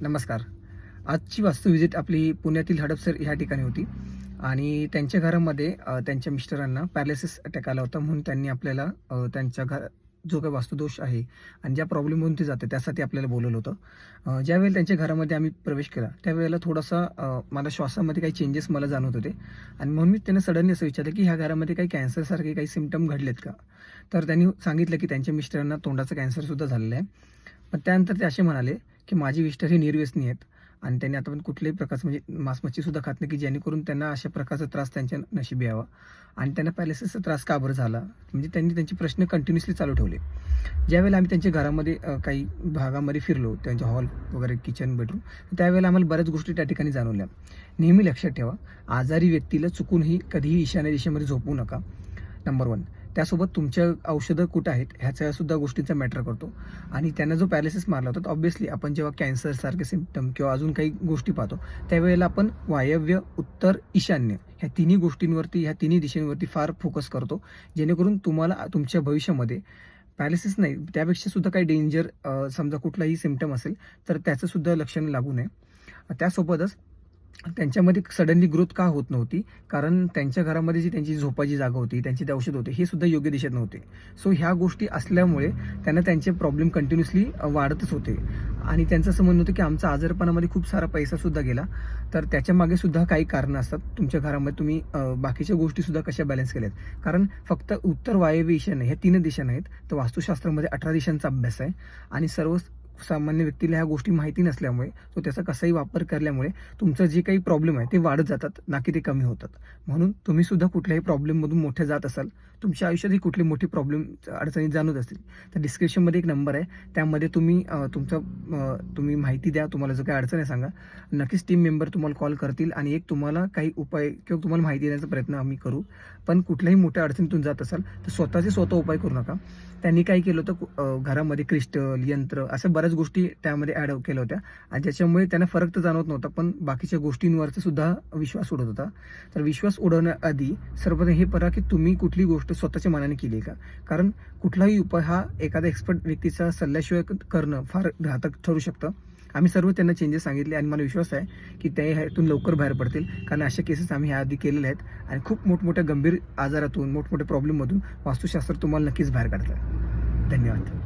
नमस्कार. आजची वास्तू व्हिजिट आपली पुण्यातील हडपसर ह्या ठिकाणी होती आणि त्यांच्या घरामध्ये त्यांच्या मिस्टरांना पॅरालिसिस अटॅक आला होता. म्हणून त्यांनी आपल्याला त्यांच्या जो काही वास्तुदोष आहे आणि ज्या प्रॉब्लेममधून ते जाते त्यासाठी आपल्याला बोलवलं होतं. ज्यावेळेला त्यांच्या घरामध्ये आम्ही प्रवेश केला त्यावेळेला थोडासा मला श्वासामध्ये काही चेंजेस मला जाणवत होते आणि म्हणून मी त्यांना सडनली असं विचारलं की ह्या घरामध्ये काही कॅन्सरसारखे काही सिम्पटम घडलेत का? तर त्यांनी सांगितलं की त्यांच्या मिस्टरांना तोंडाचा कॅन्सरसुद्धा झालेला आहे. पण त्यानंतर ते असे म्हणाले की माझे मिस्टर हे निर्व्यसनी आहेत आणि त्यांनी आतापर्यंत कुठल्याही प्रकारचं म्हणजे मांस मच्छीसुद्धा खात नाही की जेणेकरून त्यांना अशा प्रकारचा त्रास त्यांच्या नशिबी यावा आणि त्यांना पॅरालिसिसचा त्रास का बरं झाला, म्हणजे त्यांनी त्यांचे प्रश्न कंटिन्युअसली चालू ठेवले. ज्यावेळेला आम्ही त्यांच्या घरामध्ये काही भागामध्ये फिरलो, त्यांच्या हॉल वगैरे किचन बेडरूम, त्यावेळेला आम्हाला बऱ्याच गोष्टी त्या ठिकाणी जाणवल्या. नेहमी लक्षात ठेवा, आजारी व्यक्तीला चुकूनही कधीही ईशान्य दिशेमध्ये झोपवू नका, नंबर 1. त्यासोबत तुमच्या औषधं कुठं आहेत ह्याच्यासुद्धा गोष्टींचा मॅटर करतो. आणि त्यांना जो पॅरालिसिस मारला होता तर ऑब्व्हियसली आपण जेव्हा कॅन्सरसारखे सिम्पटम किंवा अजून काही गोष्टी पाहतो त्यावेळेला आपण वायव्य, उत्तर, ईशान्य ह्या तिन्ही गोष्टींवरती, ह्या तिन्ही दिशेंवरती फार फोकस करतो, जेणेकरून तुम्हाला तुमच्या भविष्यामध्ये पॅरालिसिस नाही त्यापेक्षा सुद्धा काही डेंजर समजा कुठलाही सिम्पटम असेल तर त्याचंसुद्धा लक्षण लागू नये. त्यासोबतच त्यांच्यामध्ये सडनली ग्रोथ का होत नव्हती, कारण त्यांच्या घरामध्ये जी त्यांची झोपाची जागा होती, त्यांचे ते औषध होते हे सुद्धा योग्य दिशेत नव्हते. सो ह्या गोष्टी असल्यामुळे त्यांना त्यांचे प्रॉब्लेम कंटिन्युअसली वाढतच होते आणि त्यांचं असं म्हणणं होतं की आमचा आजारपणामध्ये खूप सारा पैसासुद्धा गेला. तर त्याच्यामागे सुद्धा काही कारणं असतात. तुमच्या घरामध्ये तुम्ही बाकीच्या गोष्टीसुद्धा कशा बॅलन्स केल्यात, कारण फक्त उत्तर, वायव्य, ईशान्य ह्या 3 दिशा नाहीत, तर वास्तुशास्त्रामध्ये 18 दिशांचा अभ्यास आहे आणि सर्व सामान्य व्यक्तीला ह्या गोष्टी माहिती नसल्यामुळे तो त्याचा कसाही वापर केल्यामुळे तुमचं जे काही प्रॉब्लेम आहे ते वाढत जातात, ना की ते कमी होतात. म्हणून तुम्ही सुद्धा कुठल्याही प्रॉब्लेममधून मोठे जात असाल, तुमच्या आयुष्यातही कुठली मोठी प्रॉब्लेम अडचणी जाणवत असतील तर डिस्क्रिप्शनमध्ये एक नंबर आहे, त्यामध्ये तुम्ही तुम्ही माहिती द्या, तुम्हाला जो काही अडचण आहे सांगा. नक्कीच टीम मेंबर तुम्हाला कॉल करतील आणि एक तुम्हाला काही उपाय किंवा तुम्हाला माहिती देण्याचा प्रयत्न आम्ही करू. पण कुठल्याही मोठ्या अडचणीतून जात असाल तर स्वतः उपाय करू नका. त्यांनी काय केलं होतं, घरामध्ये क्रिस्टल, यंत्र अशा बऱ्याच गोष्टी त्यामध्ये ॲड केल्या होत्या आणि ज्याच्यामुळे त्यांना फरक तर जाणवत नव्हता, पण बाकीच्या गोष्टींवरचा सुद्धा विश्वास उडत होता. तर विश्वास उडवण्याआधी सर्वप्रथम हे पहा की तुम्ही कुठली गोष्ट स्वतःच्या मनाने केली आहे का, कारण कुठलाही उपाय हा एखाद्या एक्सपर्ट व्यक्तीचा सल्ल्याशिवाय करणं फार घातक ठरू शकतं. आम्ही सर्व त्यांना चेंजेस सांगितले आणि मला विश्वास आहे की ते ह्यातून लवकर बाहेर पडतील, कारण अशा केसेस आम्ही ह्याआधी केलेल्या आहेत आणि खूप मोठमोठ्या गंभीर आजारातून, मोठमोठ्या प्रॉब्लेममधून वास्तुशास्त्र तुम्हाला नक्कीच बाहेर काढतं. धन्यवाद.